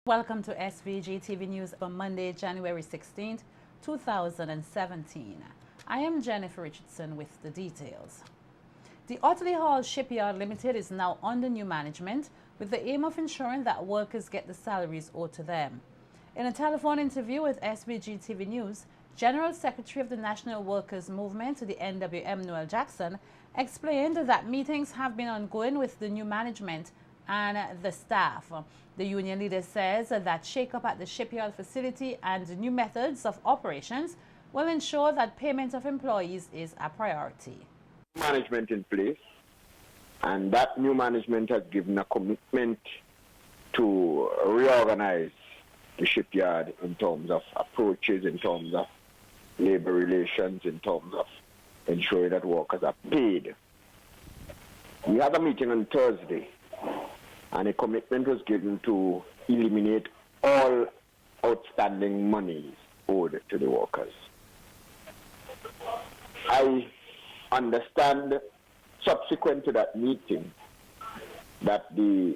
Welcome to SVG-TV News for Monday, January 16, 2017. I am Jennifer Richardson with the details. The Otley Hall Shipyard Limited is now under new management with the aim of ensuring that workers get the salaries owed to them. In a telephone interview with SVG-TV News, General Secretary of the National Workers Movement, the NWM, Noel Jackson, explained that meetings have been ongoing with the new management and the staff. The union leader says that shake-up at the shipyard facility and new methods of operations will ensure that payment of employees is a priority. Management in place, and that new management has given a commitment to reorganize the shipyard in terms of approaches, in terms of labor relations, in terms of ensuring that workers are paid. We had a meeting on Thursday, and a commitment was given to eliminate all outstanding monies owed to the workers. I understand, subsequent to that meeting, that the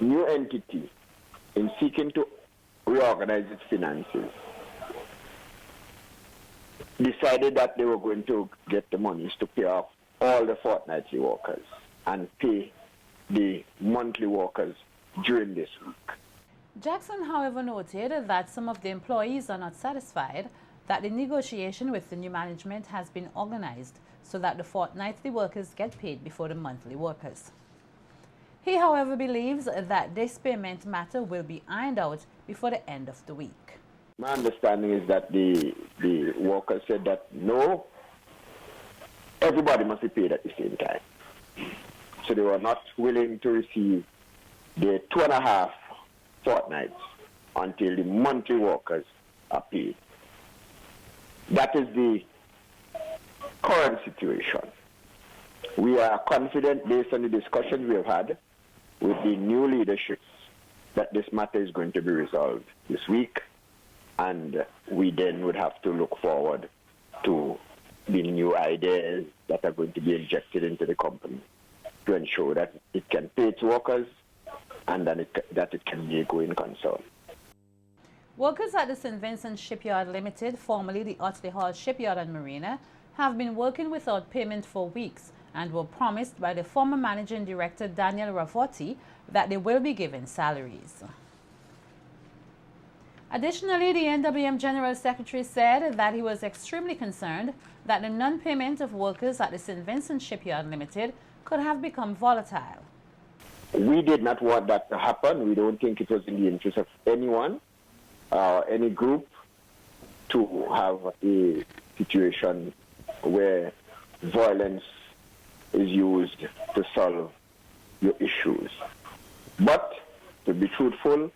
new entity, in seeking to reorganize its finances, decided that they were going to get the monies to pay off all the fortnightly workers and pay the monthly workers during this week. Jackson, however, noted that some of the employees are not satisfied that the negotiation with the new management has been organized so that the fortnightly workers get paid before the monthly workers. He, however, believes that this payment matter will be ironed out before the end of the week. My understanding is that the workers said that no, everybody must be paid at the same time. So they were not willing to receive the 2.5 fortnights until the monthly workers are paid. That is the current situation. We are confident, based on the discussions we have had with the new leadership, that this matter is going to be resolved this week, and we then would have to look forward to the new ideas that are going to be injected into the company to ensure that it can pay its workers and that it can be a going concern. Workers at the St. Vincent Shipyard Limited, formerly the Otley Hall Shipyard and Marina, have been working without payment for weeks and were promised by the former managing director Daniel Ravotti that they will be given salaries. Additionally, the NWM General Secretary said that he was extremely concerned that the non-payment of workers at the St. Vincent Shipyard Limited could have become volatile. We did not want that to happen. We don't think it was in the interest of anyone, any group, to have a situation where violence is used to solve your issues. But, to be truthful,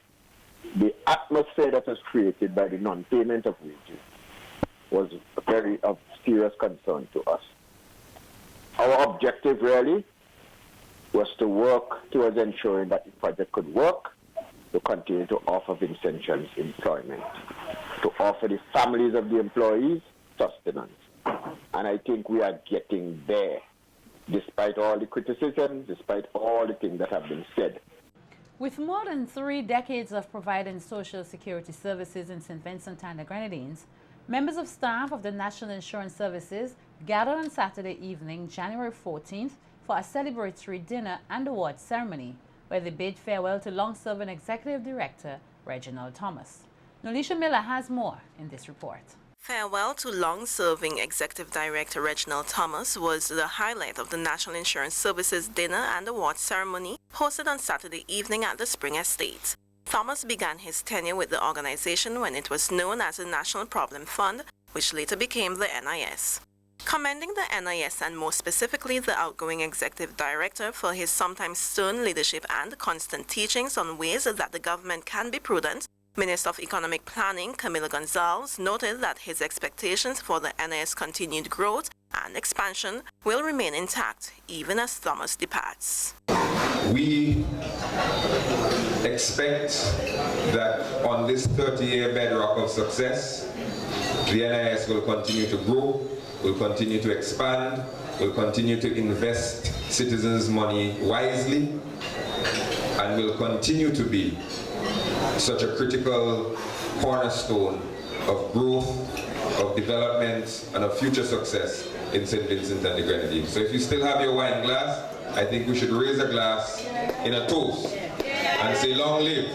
the atmosphere that was created by the non-payment of wages was very of serious concern to us. Our objective really was to work towards ensuring that the project could work, to continue to offer Vincentians employment, to offer the families of the employees sustenance. And I think we are getting there, despite all the criticism, despite all the things that have been said. With more than 3 decades of providing social security services in St. Vincent and the Grenadines, members of staff of the National Insurance Services gathered on Saturday evening, January 14th, for a celebratory dinner and award ceremony, where they bid farewell to long-serving Executive Director Reginald Thomas. Nolisha Miller has more in this report. Farewell to long-serving Executive Director Reginald Thomas was the highlight of the National Insurance Services dinner and award ceremony hosted on Saturday evening at the Spring Estate. Thomas began his tenure with the organization when it was known as the National Problem Fund, which later became the NIS. Commending the NIS and more specifically the outgoing Executive Director for his sometimes stern leadership and constant teachings on ways that the government can be prudent, Minister of Economic Planning Camilo Gonzalez noted that his expectations for the NIS continued growth and expansion will remain intact even as Thomas departs. We expect that on this 30-year bedrock of success, the NIS will continue to grow, will continue to expand, will continue to invest citizens' money wisely, and will continue to be such a critical cornerstone of growth, of development, and of future success in St. Vincent and the Grenadines. So if you still have your wine glass, I think we should raise a glass in a toast and say, long live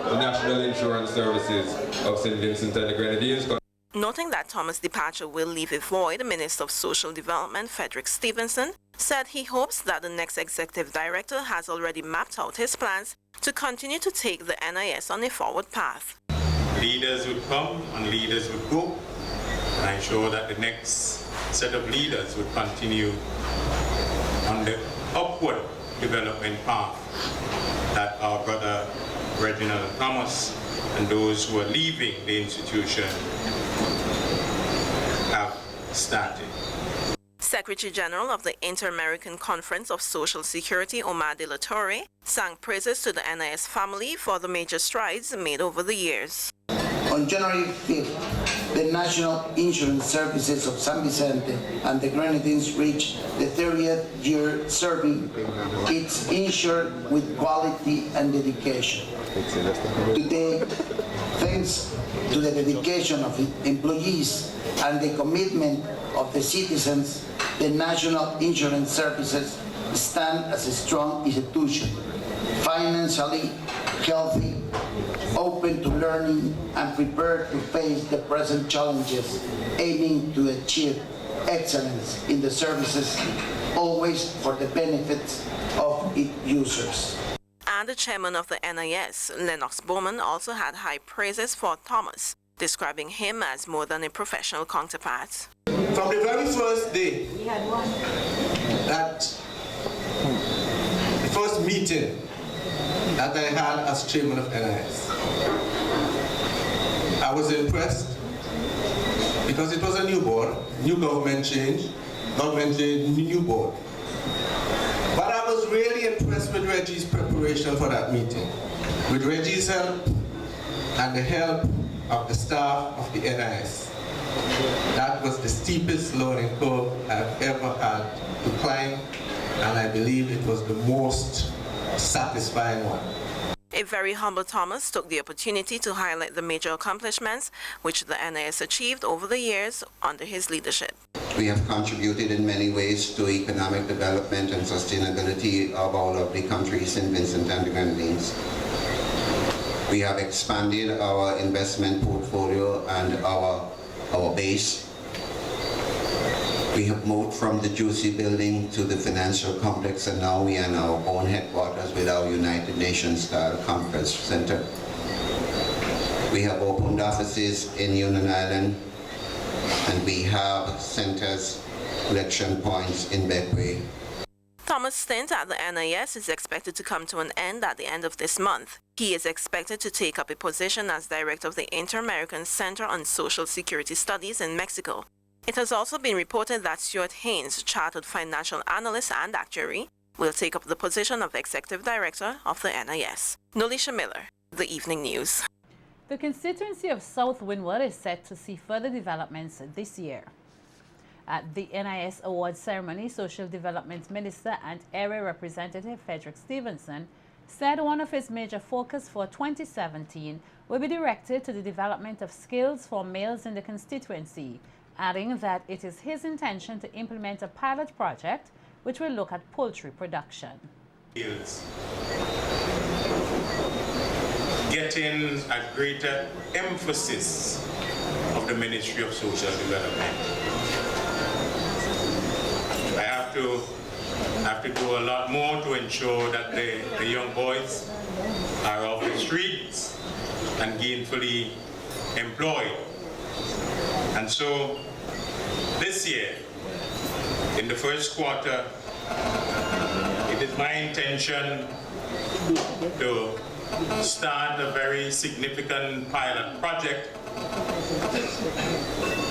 the National Insurance Services of St. Vincent and the Grenadines. Noting that Thomas' departure will leave a void, the Minister of Social Development, Frederick Stevenson, said he hopes that the next executive director has already mapped out his plans to continue to take the NIS on a forward path. Leaders would come and leaders would go. And I'm sure that the next set of leaders would continue on the upward development path that our brother Reginald Thomas and those who are leaving the institution have started. Secretary General of the Inter-American Conference of Social Security, Omar De La Torre, sang praises to the NIS family for the major strides made over the years. On January 5th, the National Insurance Services of San Vicente and the Grenadines reached the 30th year serving its insured with quality and dedication. Today, thanks to the dedication of employees and the commitment of the citizens, the National Insurance Services stand as a strong institution, financially healthy, open to learning, and prepared to face the present challenges, aiming to achieve excellence in the services, always for the benefits of its users. And the chairman of the NIS, Lennox Bowman, also had high praises for Thomas, describing him as more than a professional counterpart. From the very first day, that the first meeting that I had as chairman of NIS, I was impressed because it was a new board, new government change, new board. But I was really impressed with Reggie's preparation for that meeting, with Reggie's help and the help of the staff of the NIS. That was the steepest learning curve I've ever had to climb, and I believe it was the most satisfying one. A very humble Thomas took the opportunity to highlight the major accomplishments which the NIS achieved over the years under his leadership. We have contributed in many ways to economic development and sustainability of our lovely country, St. Vincent and the Grenadines. We have expanded our investment portfolio and our base. We have moved from the Juicy building to the financial complex, and now we are in our own headquarters with our United Nations-style conference center. We have opened offices in Union Island, and we have centers, collection points in Beckway. Thomas' stint at the NIS is expected to come to an end at the end of this month. He is expected to take up a position as director of the Inter-American Center on Social Security Studies in Mexico. It has also been reported that Stuart Haynes, chartered financial analyst and actuary, will take up the position of executive director of the NIS. Nolisha Miller, The Evening News. The constituency of South Windward is set to see further developments this year. At the NIS Awards ceremony, Social Development Minister and Area Representative Frederick Stevenson said one of his major focus for 2017 will be directed to the development of skills for males in the constituency, adding that it is his intention to implement a pilot project which will look at poultry production. Getting a greater emphasis of the Ministry of Social Development. I have to do a lot more to ensure that the young boys are off the streets and gainfully employed. And so this year, in the first quarter, it is my intention to start a very significant pilot project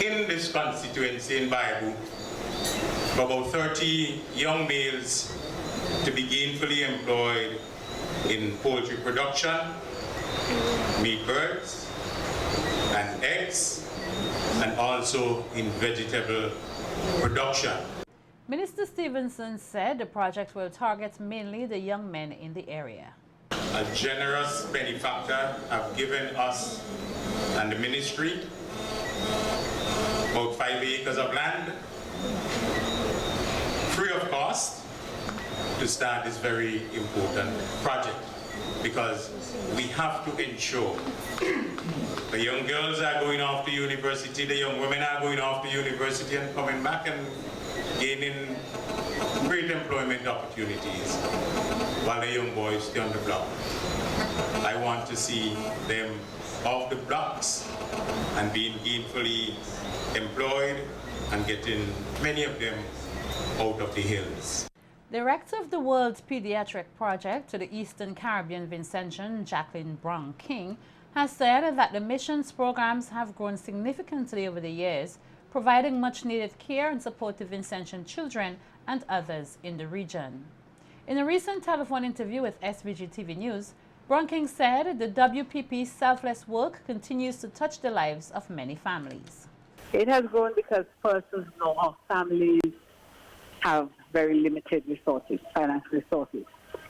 in this constituency in Baibu for about 30 young males to be gainfully employed in poultry production, meat birds and eggs, and also in vegetable production. Minister Stevenson said the project will target mainly the young men in the area. a generous benefactor, have given us and the ministry about 5 acres of land, free of cost, to start this very important project, because we have to ensure the young girls are going off to university, the young women are going off to university and coming back and gaining great employment opportunities, while the young boys stay on the block. I want to see them off the blocks and being gainfully employed and getting many of them out of the hills. Director of the World Pediatric Project to the Eastern Caribbean Vincentian, Jacqueline Brown-King, has said that the missions programs have grown significantly over the years, providing much-needed care and support to Vincentian children and others in the region. In a recent telephone interview with SVG-TV News, Brown-King said the WPP's selfless work continues to touch the lives of many families. It has grown because persons know our families have very limited resources, financial resources.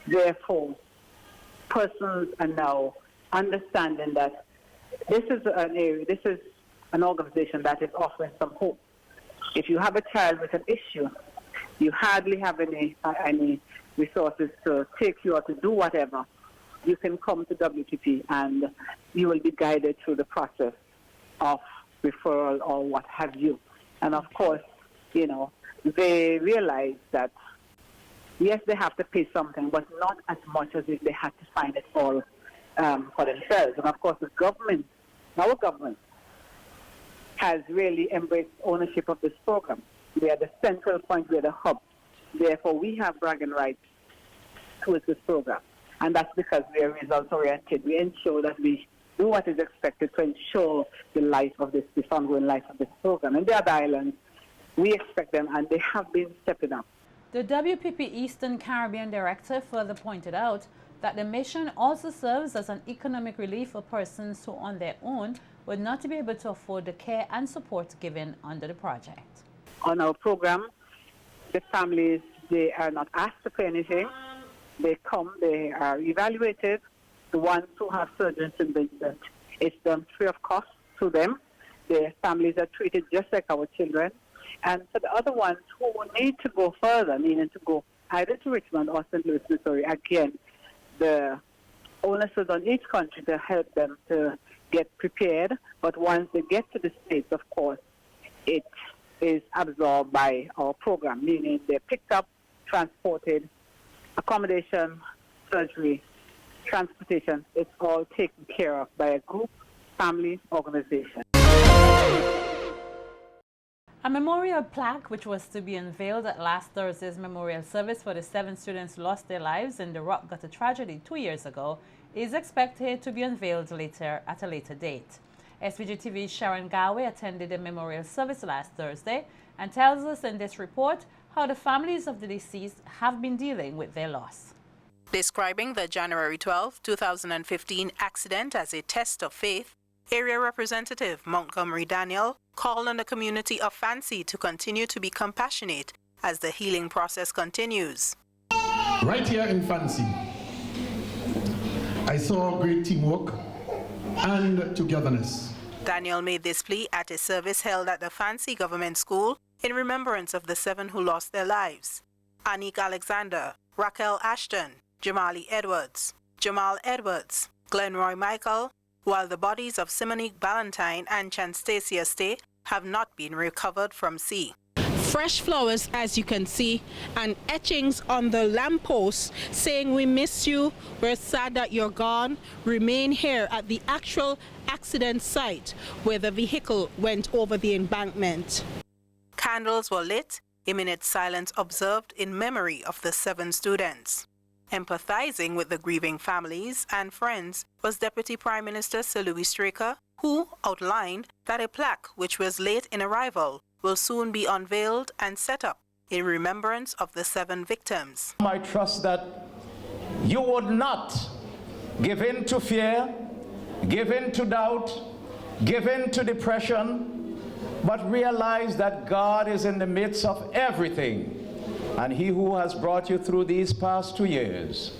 Therefore, persons are now understanding that this is an area, this is an organization that is offering some hope. If you have a child with an issue, you hardly have any resources to take you or to do whatever, you can come to WPP and you will be guided through the process of referral or what have you. And of course, you know, they realize that, yes, they have to pay something, but not as much as if they had to find it all for themselves. And of course, the government, our government, has really embraced ownership of this program. We are the central point, we are the hub. Therefore, we have bragging rights towards this program. And that's because we are results-oriented. We ensure that we do what is expected to ensure the life of this ongoing life of this program. In the other islands, we expect them, and they have been stepping up. The WPP Eastern Caribbean Director further pointed out that the mission also serves as an economic relief for persons who on their own would not be able to afford the care and support given under the project. On our program, the families, they are not asked to pay anything. They come, they are evaluated. The ones who have surgery in St. Vincent, it's done free of cost to them. Their families are treated just like our children. And for the other ones who need to go further, meaning to go either to Richmond or St. Louis, Missouri, again, the onus is on each country to help them to get prepared. But once they get to the States, of course, it is absorbed by our program, meaning they're picked up, transported, accommodation, surgery, transportation, it's all taken care of by a group, family, organization. A memorial plaque, which was to be unveiled at last Thursday's memorial service for the 7 students who lost their lives in the rock gutter tragedy 2 years ago, is expected to be unveiled at a later date. SVG-TV's Sharon Galway attended the memorial service last Thursday and tells us in this report how the families of the deceased have been dealing with their loss. Describing the January 12, 2015 accident as a test of faith, Area Representative Montgomery Daniel called on the community of Fancy to continue to be compassionate as the healing process continues. Right here in Fancy, I saw great teamwork and togetherness. Daniel made this plea at a service held at the Fancy Government School in remembrance of the 7 who lost their lives: Anik Alexander, Raquel Ashton, Jamali Edwards, Jamal Edwards, Glenroy Michael, while the bodies of Simonique Ballantyne and Chanstacia Stay have not been recovered from sea. Fresh flowers, as you can see, and etchings on the lampposts saying we miss you, we're sad that you're gone, remain here at the actual accident site where the vehicle went over the embankment. Candles were lit, a minute's silence observed in memory of the 7 students. Empathizing with the grieving families and friends was Deputy Prime Minister Sir Louis Straker, who outlined that a plaque which was late in arrival will soon be unveiled and set up in remembrance of the 7 victims. I trust that you would not give in to fear, give in to doubt, give in to depression, but realize that God is in the midst of everything. And he who has brought you through these past 2 years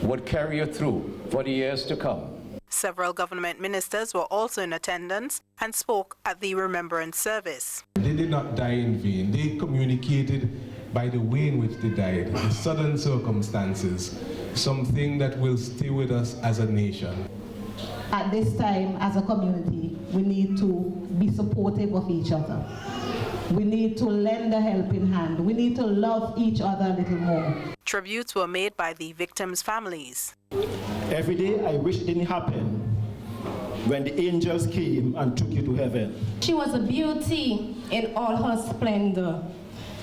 would carry you through for the years to come. Several government ministers were also in attendance and spoke at the remembrance service. They did not die in vain. They communicated by the way in which they died, the sudden circumstances, something that will stay with us as a nation. At this time, as a community, we need to be supportive of each other. We need to lend a helping hand. We need to love each other a little more. Tributes were made by the victims' families. Every day I wish it didn't happen when the angels came and took you to heaven. She was a beauty in all her splendor,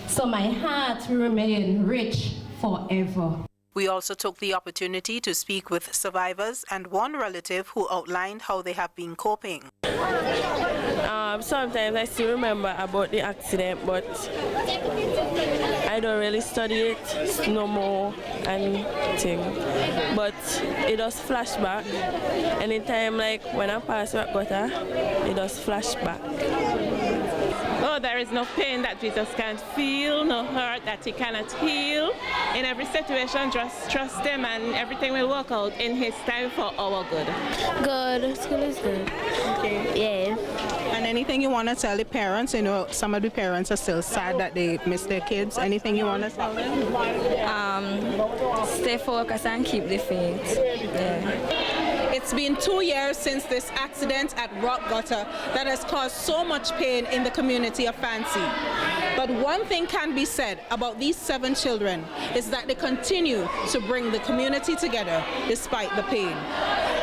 so my heart will remain rich forever. We also took the opportunity to speak with survivors and one relative who outlined how they have been coping. Sometimes I still remember about the accident, but I don't really study it no more and thing. But it does flashback. Anytime like when I pass rock gutter, it does flashback. Oh, there is no pain that Jesus can't feel, no hurt that he cannot heal. In every situation, just trust him and everything will work out in his time for our good. Good. School is good. Okay. Yeah. And anything you want to tell the parents? You know, some of the parents are still sad that they miss their kids. Anything you want to tell them? Stay focused and keep the faith. Yeah. It's been 2 years since this accident at Rock Gutter that has caused so much pain in the community of Fancy. But one thing can be said about these 7 children is that they continue to bring the community together despite the pain.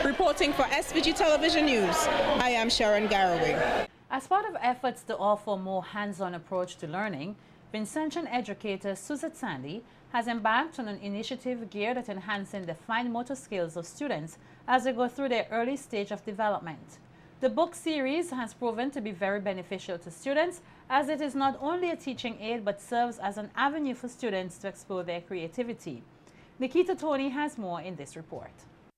Reporting for SVG Television News, I am Sharon Garraway. As part of efforts to offer a more hands-on approach to learning, Vincentian educator Suzette Sandy has embarked on an initiative geared at enhancing the fine motor skills of students as they go through their early stage of development. The book series has proven to be very beneficial to students as it is not only a teaching aid but serves as an avenue for students to explore their creativity. Nikita Tony has more in this report.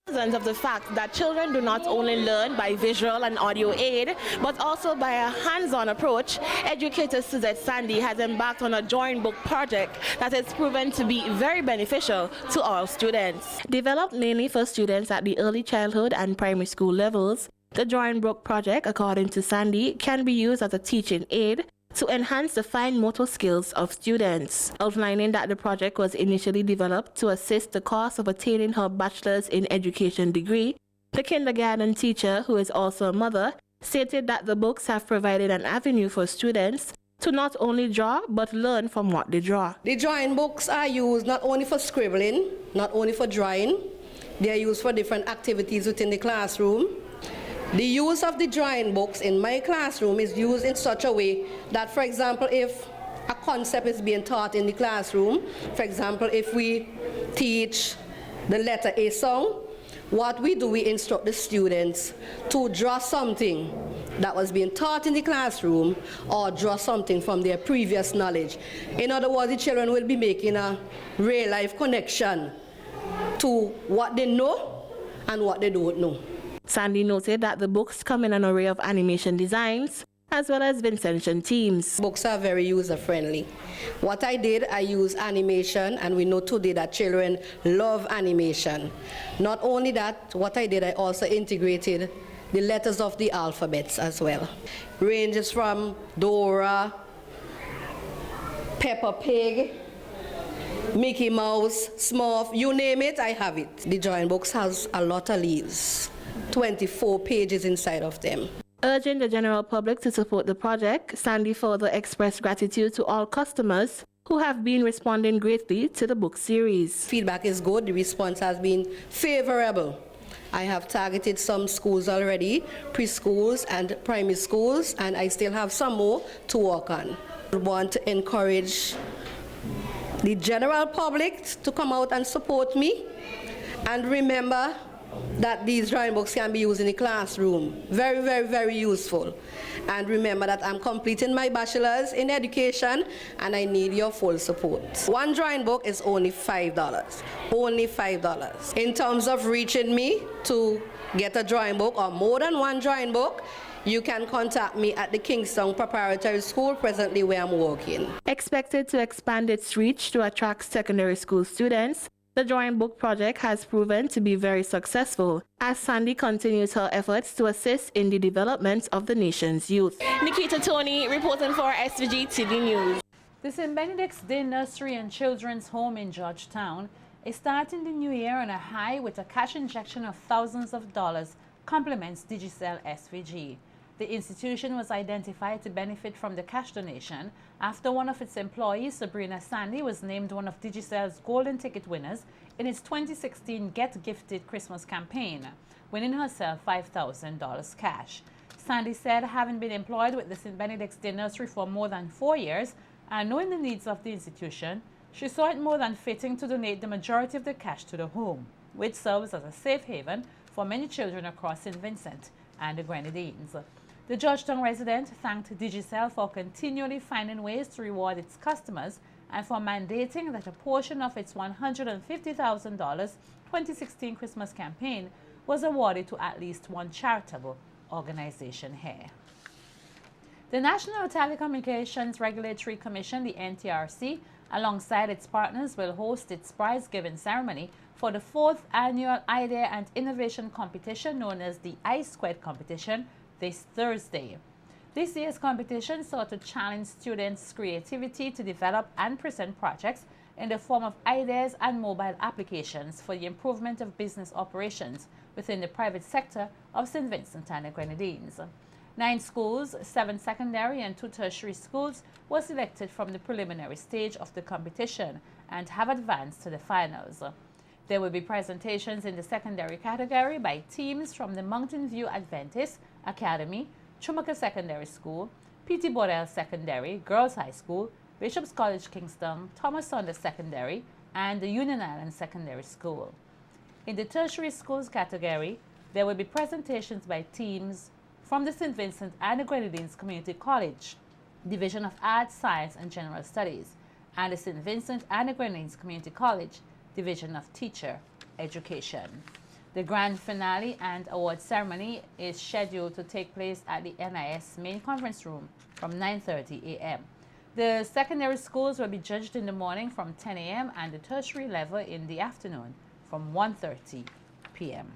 Of the fact that children do not only learn by visual and audio aid, but also by a hands-on approach, educator Suzette Sandy has embarked on a joint book project that has proven to be very beneficial to all students. Developed mainly for students at the early childhood and primary school levels, the joint book project, according to Sandy, can be used as a teaching aid to enhance the fine motor skills of students, outlining that the project was initially developed to assist the cause of attaining her bachelor's in education degree. The kindergarten teacher, who is also a mother, stated that the books have provided an avenue for students to not only draw but learn from what they draw. The drawing books are used not only for scribbling, not only for drawing, they are used for different activities within the classroom. The use of the drawing books in my classroom is used in such a way that, for example, if a concept is being taught in the classroom, for example, if we teach the letter A sound, what we do, we instruct the students to draw something that was being taught in the classroom or draw something from their previous knowledge. In other words, the children will be making a real-life connection to what they know and what they don't know. Sandy noted that the books come in an array of animation designs as well as Vincentian themes. Books are very user-friendly. What I did, I used animation, and we know today that children love animation. Not only that, what I did, I also integrated the letters of the alphabets as well. Ranges from Dora, Peppa Pig, Mickey Mouse, Smurf, you name it, I have it. The drawing books has a lot of leaves. 24 pages inside of them. Urging the general public to support the project, Sandy further expressed gratitude to all customers who have been responding greatly to the book series. Feedback is good. The response has been favorable. I have targeted some schools already, preschools and primary schools, and I still have some more to work on. I want to encourage the general public to come out and support me, and remember that these drawing books can be used in the classroom. Very, very, very useful. And remember that I'm completing my bachelor's in education and I need your full support. One drawing book is only $5. Only $5. In terms of reaching me to get a drawing book or more than one drawing book, you can contact me at the Kingston Preparatory School, presently where I'm working. Expected to expand its reach to attract secondary school students, The drawing book project has proven to be very successful as Sandy continues her efforts to assist in the development of the nation's youth. Nikita Tony reporting for SVG-TV News. The St. Benedict's Day Nursery and Children's Home in Georgetown is starting the new year on a high with a cash injection of thousands of dollars complements Digicel SVG. The institution was identified to benefit from the cash donation after one of its employees, Sabrina Sandy, was named one of Digicel's golden ticket winners in its 2016 Get Gifted Christmas campaign, winning herself $5,000 cash. Sandy said, having been employed with the St. Benedict's Day Nursery for more than 4 years and knowing the needs of the institution, she saw it more than fitting to donate the majority of the cash to the home, which serves as a safe haven for many children across St. Vincent and the Grenadines. The Georgetown resident thanked Digicel for continually finding ways to reward its customers and for mandating that a portion of its $150,000 2016 Christmas campaign was awarded to at least one charitable organization here. The National Telecommunications Regulatory Commission, the NTRC, alongside its partners, will host its prize-giving ceremony for the 4th annual Idea and Innovation Competition known as the I-Squared Competition this Thursday. This year's competition sought to challenge students' creativity to develop and present projects in the form of ideas and mobile applications for the improvement of business operations within the private sector of St. Vincent and the Grenadines. 9 schools, 7 secondary and 2 tertiary schools were selected from the preliminary stage of the competition and have advanced to the finals. There will be presentations in the secondary category by teams from the Mountain View Adventist Academy, Chumaka Secondary School, P.T. Bodell Secondary, Girls High School, Bishop's College Kingston, Thomas Saunders Secondary, and the Union Island Secondary School. In the tertiary schools category, there will be presentations by teams from the St. Vincent and the Grenadines Community College, Division of Arts, Science and General Studies, and the St. Vincent and the Grenadines Community College, Division of Teacher Education. The grand finale and award ceremony is scheduled to take place at the NIS main conference room from 9:30 a.m. The secondary schools will be judged in the morning from 10 a.m. and the tertiary level in the afternoon from 1:30 p.m.